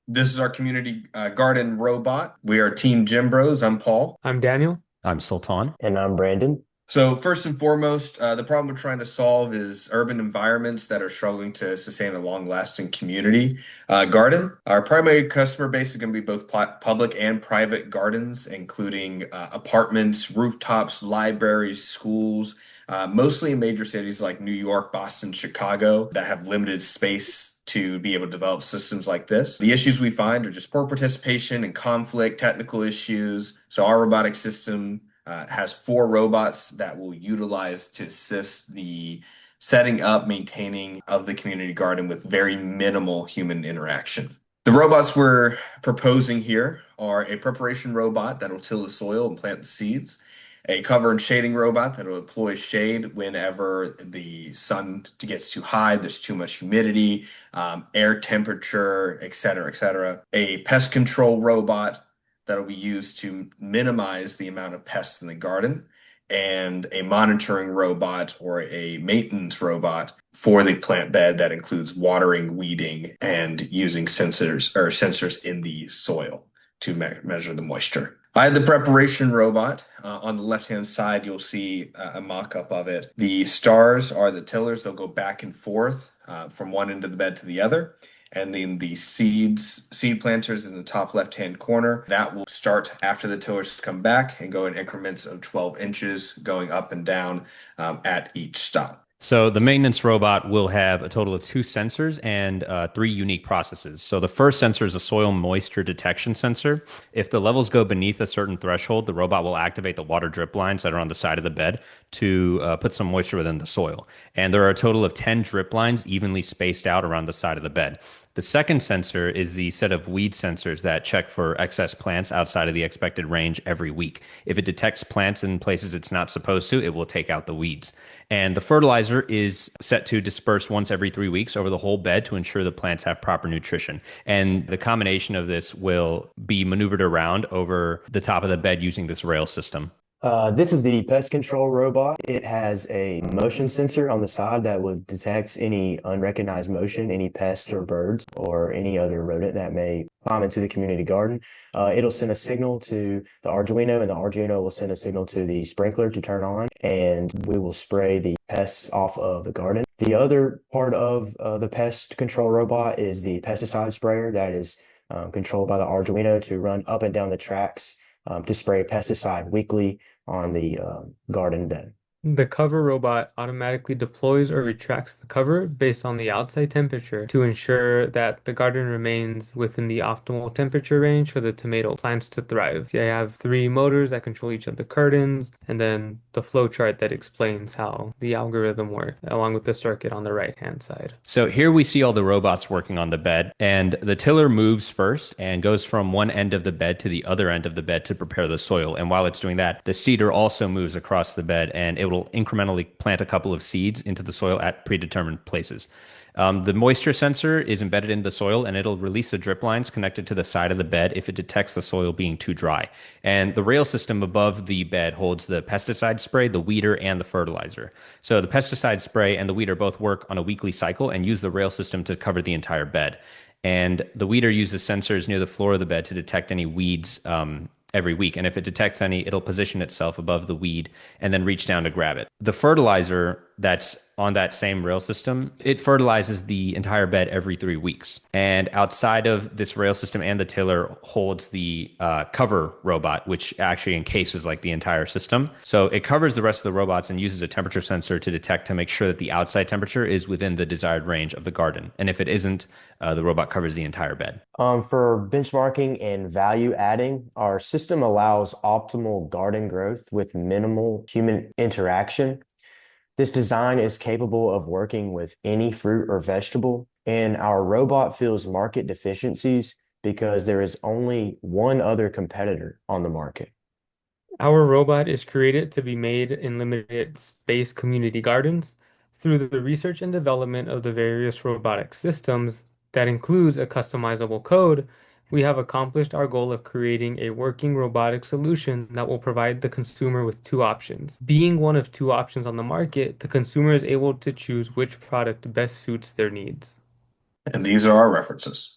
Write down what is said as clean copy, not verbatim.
This is our community garden robot. We are Team Gym Bros. I'm Paul. I'm Daniel. I'm Sultan. And I'm Brandon. So first and foremost, the problem we're trying to solve is urban environments that are struggling to sustain a long-lasting community garden. Our primary customer base is going to be both public and private gardens, including apartments, rooftops, libraries, schools, mostly in major cities like New York, Boston, Chicago, that have limited space to be able to develop systems like this. The issues we find are just poor participation and conflict, technical issues. So our robotic system has four robots that will utilize to assist the setting up, maintaining of the community garden with very minimal human interaction. The robots we're proposing here are a preparation robot that will till the soil and plant the seeds, a cover and shading robot that will deploy shade whenever the sun gets too high, there's too much humidity, air temperature, et cetera, et cetera. A pest control robot that'll be used to minimize the amount of pests in the garden, and a monitoring robot or a maintenance robot for the plant bed that includes watering, weeding, and using sensors in the soil to measure the moisture. I had the preparation robot. On the left-hand side, you'll see a mock-up of it. The stars are the tillers. They'll go back and forth from one end of the bed to the other. And then the seed planters in the top left-hand corner, that will start after the tillers come back and go in increments of 12 inches going up and down at each stop. So the maintenance robot will have a total of two sensors and three unique processes. So the first sensor is a soil moisture detection sensor. If the levels go beneath a certain threshold, the robot will activate the water drip lines that are on the side of the bed to put some moisture within the soil. And there are a total of 10 drip lines evenly spaced out around the side of the bed. The second sensor is the set of weed sensors that check for excess plants outside of the expected range every week. If it detects plants in places it's not supposed to, it will take out the weeds. And the fertilizer is set to disperse once every 3 weeks over the whole bed to ensure the plants have proper nutrition. And the combination of this will be maneuvered around over the top of the bed using this rail system. This is the pest control robot. It has a motion sensor on the side that would detect any unrecognized motion, any pest or birds or any other rodent that may climb into the community garden. It'll send a signal to the Arduino, and the Arduino will send a signal to the sprinkler to turn on, and we will spray the pests off of the garden. The other part of the pest control robot is the pesticide sprayer that is controlled by the Arduino to run up and down the tracks to spray pesticide weekly on the garden bed. The cover robot automatically deploys or retracts the cover based on the outside temperature to ensure that the garden remains within the optimal temperature range for the tomato plants to thrive. I have three motors that control each of the curtains, and then the flow chart that explains how the algorithm works, along with the circuit on the right-hand side. So here we see all the robots working on the bed, and the tiller moves first and goes from one end of the bed to the other end of the bed to prepare the soil. And while it's doing that, the seeder also moves across the bed, and it will incrementally plant a couple of seeds into the soil at predetermined places. The moisture sensor is embedded in the soil, and it'll release the drip lines connected to the side of the bed if it detects the soil being too dry. And the rail system above the bed holds the pesticide spray, the weeder, and the fertilizer. So the pesticide spray and the weeder both work on a weekly cycle and use the rail system to cover the entire bed. And the weeder uses sensors near the floor of the bed to detect any weeds every week. And if it detects any, it'll position itself above the weed and then reach down to grab it. The fertilizer that's on that same rail system, it fertilizes the entire bed every 3 weeks. And outside of this rail system and the tiller holds the cover robot, which actually encases like the entire system. So it covers the rest of the robots and uses a temperature sensor to detect to make sure that the outside temperature is within the desired range of the garden. And if it isn't, the robot covers the entire bed. For benchmarking and value adding, our system allows optimal garden growth with minimal human interaction. This design is capable of working with any fruit or vegetable, and our robot fills market deficiencies because there is only one other competitor on the market. Our robot is created to be made in limited space community gardens. Through the research and development of the various robotic systems that includes a customizable code, we have accomplished our goal of creating a working robotic solution that will provide the consumer with two options. Being one of two options on the market, the consumer is able to choose which product best suits their needs. And these are our references.